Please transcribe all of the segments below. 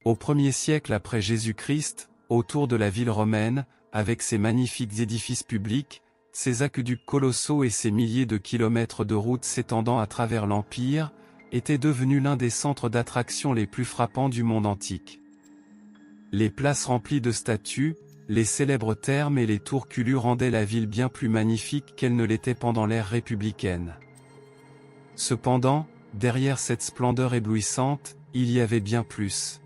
Au 1er siècle après Jésus-Christ, autour de la ville romaine, avec ses magnifiques édifices publics, ses aqueducs colossaux et ses milliers de kilomètres de routes s'étendant à travers l'Empire, était devenu l'un des centres d'attraction les plus frappants du monde antique. Les places remplies de statues, les célèbres thermes et les tours Culu rendaient la ville bien plus magnifique qu'elle ne l'était pendant l'ère républicaine. Cependant, derrière cette splendeur éblouissante, il y avait bien plus.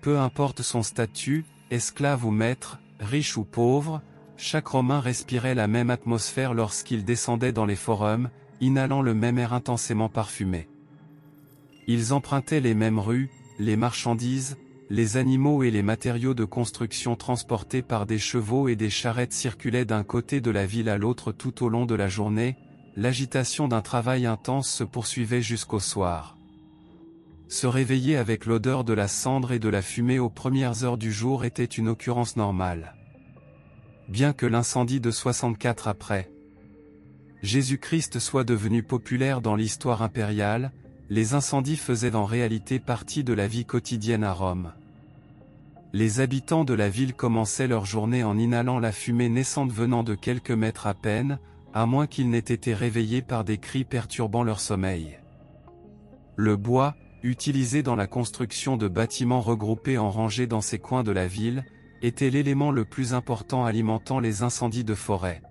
Peu importe son statut, esclave ou maître, riche ou pauvre, chaque Romain respirait la même atmosphère lorsqu'il descendait dans les forums, inhalant le même air intensément parfumé. Ils empruntaient les mêmes rues, les marchandises, les animaux et les matériaux de construction transportés par des chevaux et des charrettes circulaient d'un côté de la ville à l'autre tout au long de la journée, l'agitation d'un travail intense se poursuivait jusqu'au soir. Se réveiller avec l'odeur de la cendre et de la fumée aux premières heures du jour était une occurrence normale. Bien que l'incendie de 64 après Jésus-Christ soit devenu populaire dans l'histoire impériale, les incendies faisaient en réalité partie de la vie quotidienne à Rome. Les habitants de la ville commençaient leur journée en inhalant la fumée naissante venant de quelques mètres à peine, à moins qu'ils n'aient été réveillés par des cris perturbant leur sommeil. Le bois, utilisé dans la construction de bâtiments regroupés en rangées dans ces coins de la ville, était l'élément le plus important alimentant les incendies de forêt.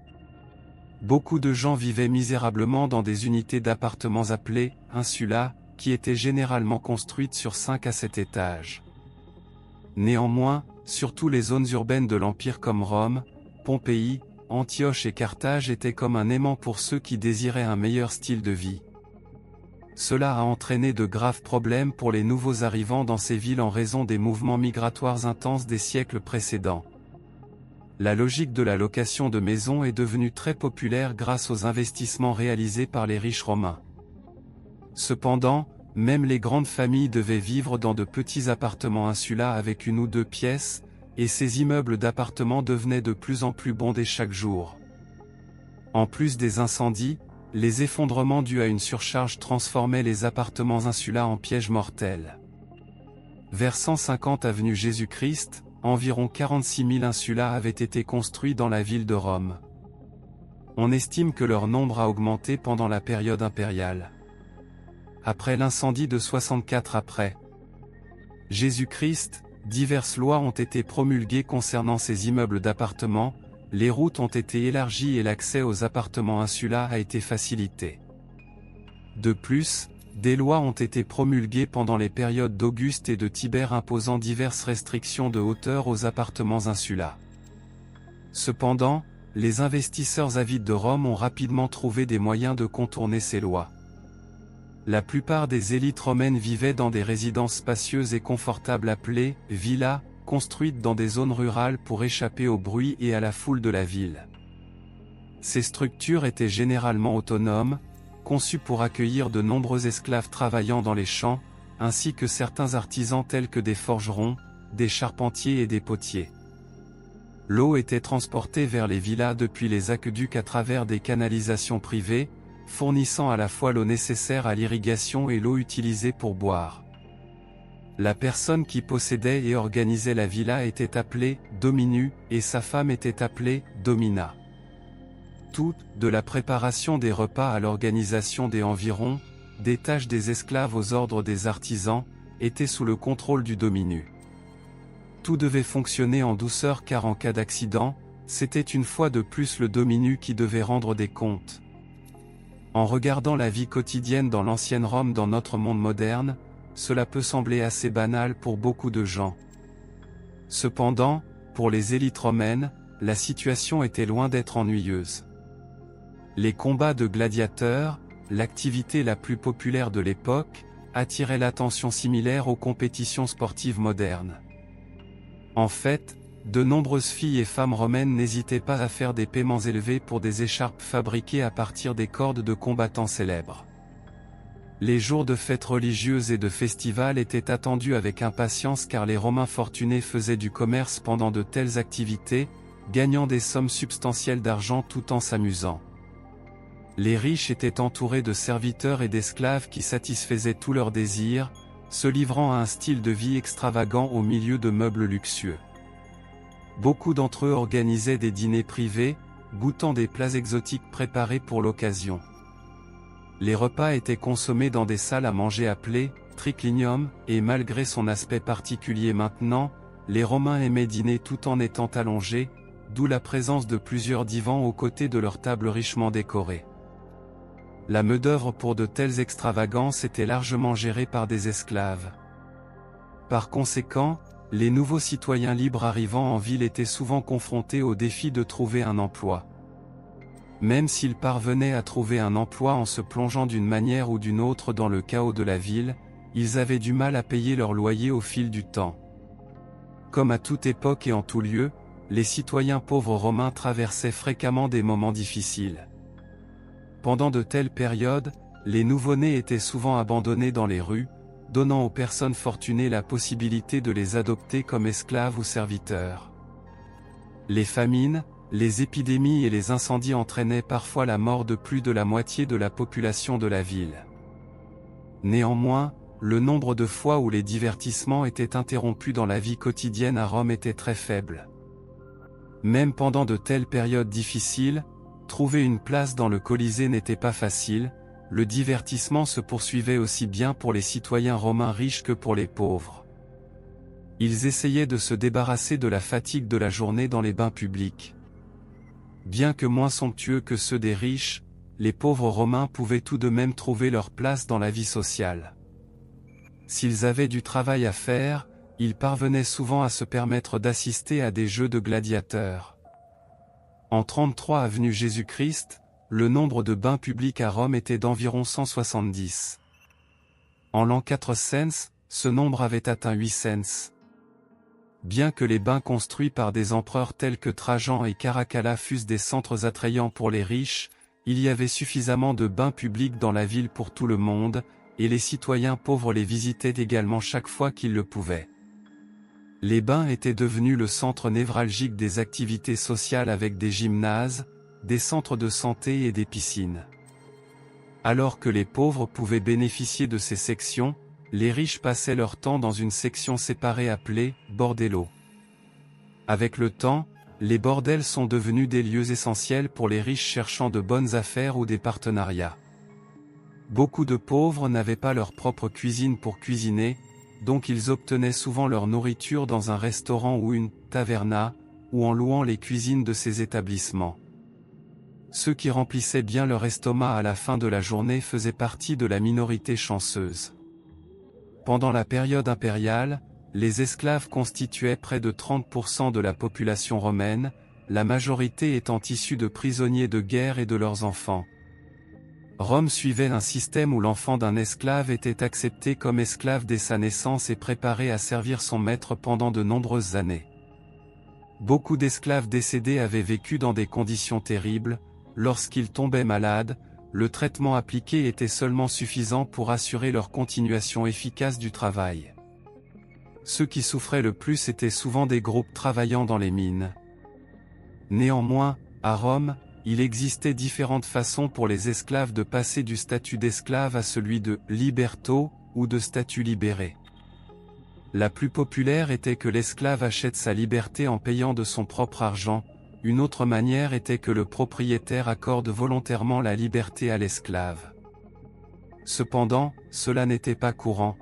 Beaucoup de gens vivaient misérablement dans des unités d'appartements appelées « insulas », qui étaient généralement construites sur 5 à 7 étages. Néanmoins, surtout les zones urbaines de l'Empire comme Rome, Pompéi, Antioche et Carthage étaient comme un aimant pour ceux qui désiraient un meilleur style de vie. Cela a entraîné de graves problèmes pour les nouveaux arrivants dans ces villes en raison des mouvements migratoires intenses des siècles précédents. La logique de la location de maisons est devenue très populaire grâce aux investissements réalisés par les riches romains. Cependant, même les grandes familles devaient vivre dans de petits appartements insulas avec 1 ou 2 pièces, et ces immeubles d'appartements devenaient de plus en plus bondés chaque jour. En plus des incendies, les effondrements dus à une surcharge transformaient les appartements insulas en pièges mortels. Vers 150 avenue Jésus-Christ, environ 46 000 insulas avaient été construits dans la ville de Rome. On estime que leur nombre a augmenté pendant la période impériale. Après l'incendie de 64 après Jésus-Christ, diverses lois ont été promulguées concernant ces immeubles d'appartements, les routes ont été élargies et l'accès aux appartements insulas a été facilité. De plus, des lois ont été promulguées pendant les périodes d'Auguste et de Tibère imposant diverses restrictions de hauteur aux appartements insulas. Cependant, les investisseurs avides de Rome ont rapidement trouvé des moyens de contourner ces lois. La plupart des élites romaines vivaient dans des résidences spacieuses et confortables appelées « villas », construites dans des zones rurales pour échapper au bruit et à la foule de la ville. Ces structures étaient généralement autonomes, conçues pour accueillir de nombreux esclaves travaillant dans les champs, ainsi que certains artisans tels que des forgerons, des charpentiers et des potiers. L'eau était transportée vers les villas depuis les aqueducs à travers des canalisations privées, fournissant à la fois l'eau nécessaire à l'irrigation et l'eau utilisée pour boire. La personne qui possédait et organisait la villa était appelée « dominu » et sa femme était appelée « domina ». Tout, de la préparation des repas à l'organisation des environs, des tâches des esclaves aux ordres des artisans, était sous le contrôle du dominu. Tout devait fonctionner en douceur car en cas d'accident, c'était une fois de plus le dominu qui devait rendre des comptes. En regardant la vie quotidienne dans l'ancienne Rome dans notre monde moderne, cela peut sembler assez banal pour beaucoup de gens. Cependant, pour les élites romaines, la situation était loin d'être ennuyeuse. Les combats de gladiateurs, l'activité la plus populaire de l'époque, attiraient l'attention similaire aux compétitions sportives modernes. En fait, de nombreuses filles et femmes romaines n'hésitaient pas à faire des paiements élevés pour des écharpes fabriquées à partir des cordes de combattants célèbres. Les jours de fêtes religieuses et de festivals étaient attendus avec impatience car les Romains fortunés faisaient du commerce pendant de telles activités, gagnant des sommes substantielles d'argent tout en s'amusant. Les riches étaient entourés de serviteurs et d'esclaves qui satisfaisaient tous leurs désirs, se livrant à un style de vie extravagant au milieu de meubles luxueux. Beaucoup d'entre eux organisaient des dîners privés, goûtant des plats exotiques préparés pour l'occasion. Les repas étaient consommés dans des salles à manger appelées triclinium, et malgré son aspect particulier maintenant, les Romains aimaient dîner tout en étant allongés, d'où la présence de plusieurs divans aux côtés de leurs tables richement décorées. La main-d'œuvre pour de telles extravagances était largement gérée par des esclaves. Par conséquent, les nouveaux citoyens libres arrivant en ville étaient souvent confrontés au défi de trouver un emploi. Même s'ils parvenaient à trouver un emploi en se plongeant d'une manière ou d'une autre dans le chaos de la ville, ils avaient du mal à payer leur loyer au fil du temps. Comme à toute époque et en tout lieu, les citoyens pauvres romains traversaient fréquemment des moments difficiles. Pendant de telles périodes, les nouveau-nés étaient souvent abandonnés dans les rues, donnant aux personnes fortunées la possibilité de les adopter comme esclaves ou serviteurs. Les famines, les épidémies et les incendies entraînaient parfois la mort de plus de la moitié de la population de la ville. Néanmoins, le nombre de fois où les divertissements étaient interrompus dans la vie quotidienne à Rome était très faible. Même pendant de telles périodes difficiles, trouver une place dans le Colisée n'était pas facile, le divertissement se poursuivait aussi bien pour les citoyens romains riches que pour les pauvres. Ils essayaient de se débarrasser de la fatigue de la journée dans les bains publics. Bien que moins somptueux que ceux des riches, les pauvres romains pouvaient tout de même trouver leur place dans la vie sociale. S'ils avaient du travail à faire, ils parvenaient souvent à se permettre d'assister à des jeux de gladiateurs. En 33 avenue Jésus-Christ, le nombre de bains publics à Rome était d'environ 170. En l'an 4 cents, ce nombre avait atteint 8 cents. Bien que les bains construits par des empereurs tels que Trajan et Caracalla fussent des centres attrayants pour les riches, il y avait suffisamment de bains publics dans la ville pour tout le monde, et les citoyens pauvres les visitaient également chaque fois qu'ils le pouvaient. Les bains étaient devenus le centre névralgique des activités sociales avec des gymnases, des centres de santé et des piscines. Alors que les pauvres pouvaient bénéficier de ces sections, les riches passaient leur temps dans une section séparée appelée « bordello ». Avec le temps, les bordels sont devenus des lieux essentiels pour les riches cherchant de bonnes affaires ou des partenariats. Beaucoup de pauvres n'avaient pas leur propre cuisine pour cuisiner, donc ils obtenaient souvent leur nourriture dans un restaurant ou une « taverna », ou en louant les cuisines de ces établissements. Ceux qui remplissaient bien leur estomac à la fin de la journée faisaient partie de la minorité chanceuse. Pendant la période impériale, les esclaves constituaient près de 30% de la population romaine, la majorité étant issue de prisonniers de guerre et de leurs enfants. Rome suivait un système où l'enfant d'un esclave était accepté comme esclave dès sa naissance et préparé à servir son maître pendant de nombreuses années. Beaucoup d'esclaves décédés avaient vécu dans des conditions terribles. Lorsqu'ils tombaient malades, le traitement appliqué était seulement suffisant pour assurer leur continuation efficace du travail. Ceux qui souffraient le plus étaient souvent des groupes travaillant dans les mines. Néanmoins, à Rome, il existait différentes façons pour les esclaves de passer du statut d'esclave à celui de « liberto » ou de statut libéré. La plus populaire était que l'esclave achète sa liberté en payant de son propre argent. Une autre manière était que le propriétaire accorde volontairement la liberté à l'esclave. Cependant, cela n'était pas courant.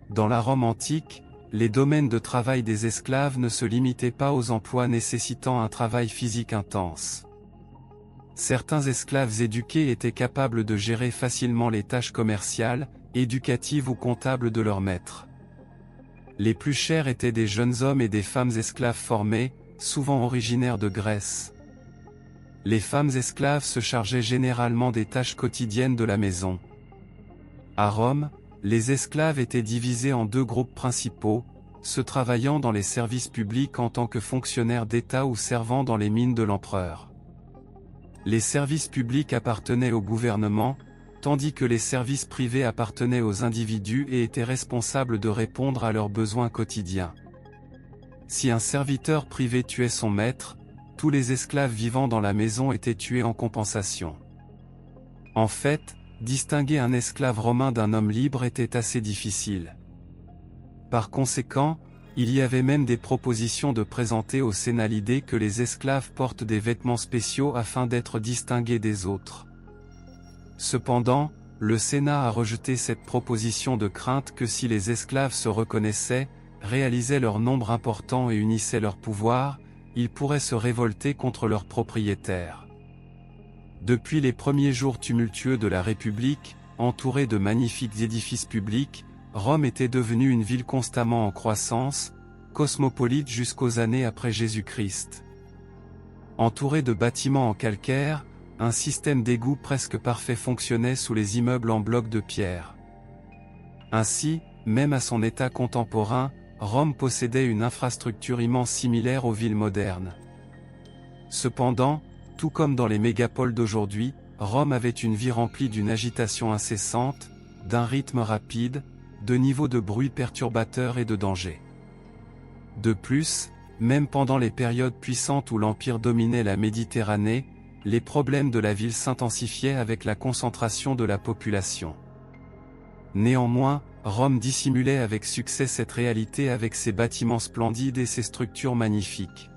Dans la Rome antique, les domaines de travail des esclaves ne se limitaient pas aux emplois nécessitant un travail physique intense. Certains esclaves éduqués étaient capables de gérer facilement les tâches commerciales, éducatives ou comptables de leur maître. Les plus chers étaient des jeunes hommes et des femmes esclaves formés, souvent originaires de Grèce. Les femmes esclaves se chargeaient généralement des tâches quotidiennes de la maison. À Rome, les esclaves étaient divisés en deux groupes principaux, ceux travaillant dans les services publics en tant que fonctionnaires d'État ou servant dans les mines de l'empereur. Les services publics appartenaient au gouvernement, tandis que les services privés appartenaient aux individus et étaient responsables de répondre à leurs besoins quotidiens. Si un serviteur privé tuait son maître, tous les esclaves vivant dans la maison étaient tués en compensation. En fait, distinguer un esclave romain d'un homme libre était assez difficile. Par conséquent, il y avait même des propositions de présenter au Sénat l'idée que les esclaves portent des vêtements spéciaux afin d'être distingués des autres. Cependant, le Sénat a rejeté cette proposition de crainte que si les esclaves se reconnaissaient, réalisaient leur nombre important et unissaient leur pouvoir, ils pourraient se révolter contre leurs propriétaires. Depuis les premiers jours tumultueux de la République, entourée de magnifiques édifices publics, Rome était devenue une ville constamment en croissance, cosmopolite jusqu'aux années après Jésus-Christ. Entourée de bâtiments en calcaire, un système d'égouts presque parfait fonctionnait sous les immeubles en blocs de pierre. Ainsi, même à son état contemporain, Rome possédait une infrastructure immense similaire aux villes modernes. Cependant, tout comme dans les mégapoles d'aujourd'hui, Rome avait une vie remplie d'une agitation incessante, d'un rythme rapide, de niveaux de bruit perturbateurs et de dangers. De plus, même pendant les périodes puissantes où l'Empire dominait la Méditerranée, les problèmes de la ville s'intensifiaient avec la concentration de la population. Néanmoins, Rome dissimulait avec succès cette réalité avec ses bâtiments splendides et ses structures magnifiques.